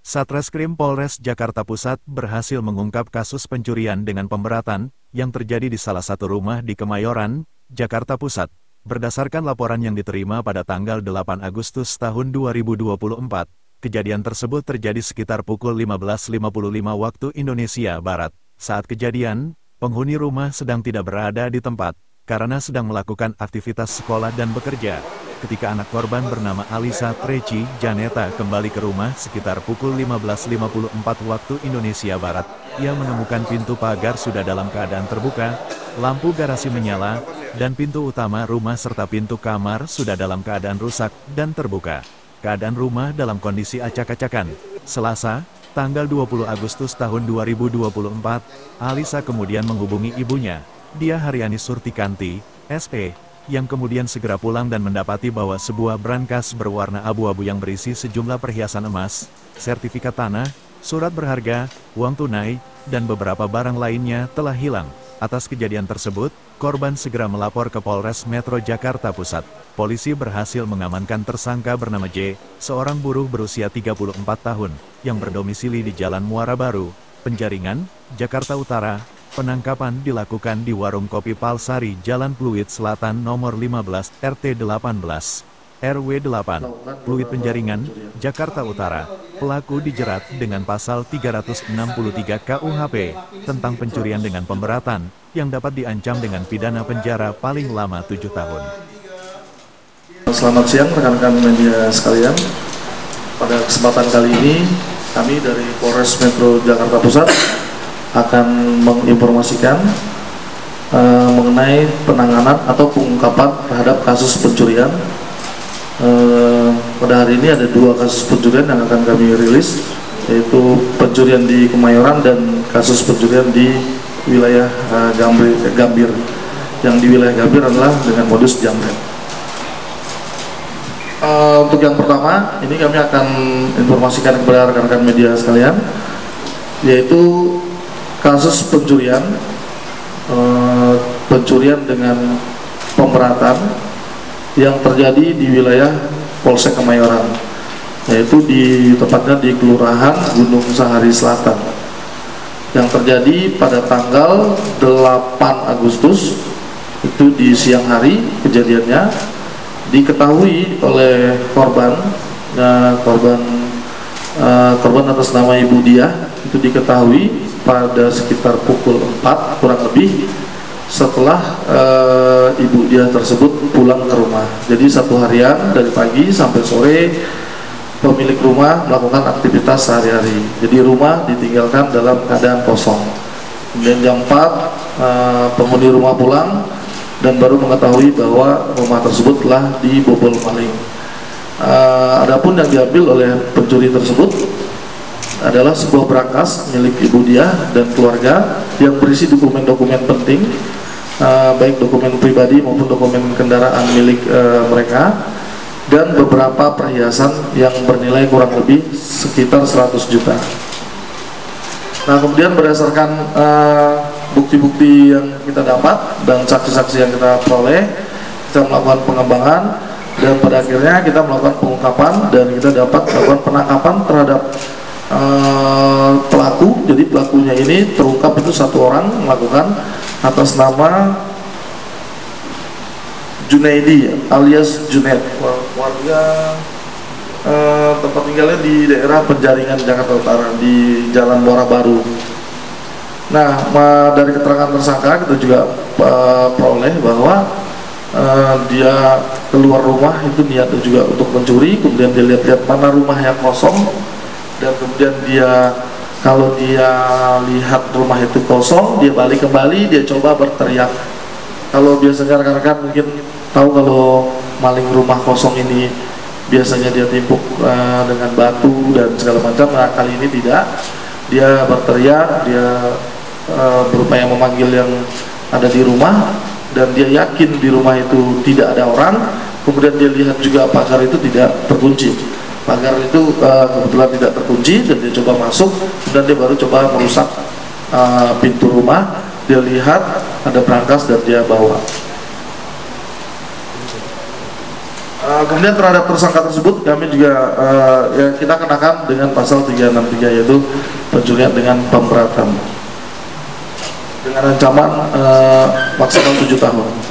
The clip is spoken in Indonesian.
Satreskrim Polres Jakarta Pusat berhasil mengungkap kasus pencurian dengan pemberatan yang terjadi di salah satu rumah di Kemayoran, Jakarta Pusat. Berdasarkan laporan yang diterima pada tanggal 8 Agustus tahun 2024, kejadian tersebut terjadi sekitar pukul 15.55 waktu Indonesia Barat. Saat kejadian, penghuni rumah sedang tidak berada di tempat karena sedang melakukan aktivitas sekolah dan bekerja. Ketika anak korban bernama Alisa Treci Janeta kembali ke rumah sekitar pukul 15.54 waktu Indonesia Barat, ia menemukan pintu pagar sudah dalam keadaan terbuka, lampu garasi menyala, dan pintu utama rumah serta pintu kamar sudah dalam keadaan rusak dan terbuka. Keadaan rumah dalam kondisi acak-acakan. Selasa, tanggal 20 Agustus tahun 2024, Alisa kemudian menghubungi ibunya, Dia Haryani Surtikanti, SP, yang kemudian segera pulang dan mendapati bahwa sebuah brankas berwarna abu-abu yang berisi sejumlah perhiasan emas, sertifikat tanah, surat berharga, uang tunai, dan beberapa barang lainnya telah hilang. Atas kejadian tersebut, korban segera melapor ke Polres Metro Jakarta Pusat. Polisi berhasil mengamankan tersangka bernama J, seorang buruh berusia 34 tahun, yang berdomisili di Jalan Muara Baru, Penjaringan, Jakarta Utara. Penangkapan dilakukan di warung kopi Palsari Jalan Pluit Selatan nomor 15 RT 18 RW 8 Pluit Penjaringan, Jakarta Utara. Pelaku dijerat dengan pasal 363 KUHP tentang pencurian dengan pemberatan yang dapat diancam dengan pidana penjara paling lama 7 tahun. Selamat siang rekan-rekan media sekalian. Pada kesempatan kali ini kami dari Polres Metro Jakarta Pusat akan menginformasikan mengenai penanganan atau pengungkapan terhadap kasus pencurian. Pada hari ini ada 2 kasus pencurian yang akan kami rilis, yaitu pencurian di Kemayoran dan kasus pencurian di wilayah Gambir. Yang di wilayah Gambir adalah dengan modus jamret. Untuk yang pertama, ini kami akan informasikan kepada rekan-rekan media sekalian, yaitu kasus pencurian dengan pemberatan yang terjadi di wilayah Polsek Kemayoran, yaitu tepatnya di Kelurahan Gunung Sahari Selatan, yang terjadi pada tanggal 8 Agustus, itu di siang hari kejadiannya. Diketahui oleh korban atas nama Ibu Dia, itu diketahui pada sekitar pukul 4 kurang lebih setelah ibu dia tersebut pulang ke rumah. Jadi satu harian dari pagi sampai sore pemilik rumah melakukan aktivitas sehari-hari. Jadi rumah ditinggalkan dalam keadaan kosong. Kemudian jam 4 penghuni rumah pulang dan baru mengetahui bahwa rumah tersebut telah dibobol maling. Adapun yang diambil oleh pencuri tersebut adalah sebuah brankas milik ibu dia dan keluarga yang berisi dokumen-dokumen penting, baik dokumen pribadi maupun dokumen kendaraan milik mereka, dan beberapa perhiasan yang bernilai kurang lebih sekitar 100 juta. Nah, kemudian berdasarkan bukti-bukti yang kita dapat dan saksi-saksi yang kita peroleh, kita melakukan pengembangan dan pada akhirnya kita melakukan pengungkapan dan kita dapat melakukan penangkapan terhadap pelaku. Jadi pelakunya ini terungkap itu 1 orang melakukan atas nama Junaidi alias Junaid, warga tempat tinggalnya di daerah Penjaringan, Jakarta Utara, di Jalan Muara Baru. Nah, dari keterangan tersangka kita juga peroleh bahwa dia keluar rumah itu niatnya juga untuk mencuri, kemudian dia lihat-lihat mana rumah yang kosong, dan kemudian kalau dia lihat rumah itu kosong, dia balik kembali, dia coba berteriak. Kalau biasanya rekan-rekan mungkin tahu kalau maling rumah kosong ini biasanya dia timpuk dengan batu dan segala macam. Nah, kali ini tidak, dia berteriak, dia berupaya memanggil yang ada di rumah, dan dia yakin di rumah itu tidak ada orang. Kemudian dia lihat juga pagar itu tidak terkunci. Pagar itu kebetulan tidak terkunci dan dia coba masuk, dan dia baru coba merusak pintu rumah. Dia lihat ada brankas dan dia bawa. Kemudian terhadap tersangka tersebut kami juga ya kita kenakan dengan pasal 363 yaitu pencurian dengan pemberatan dengan ancaman maksimal 7 tahun.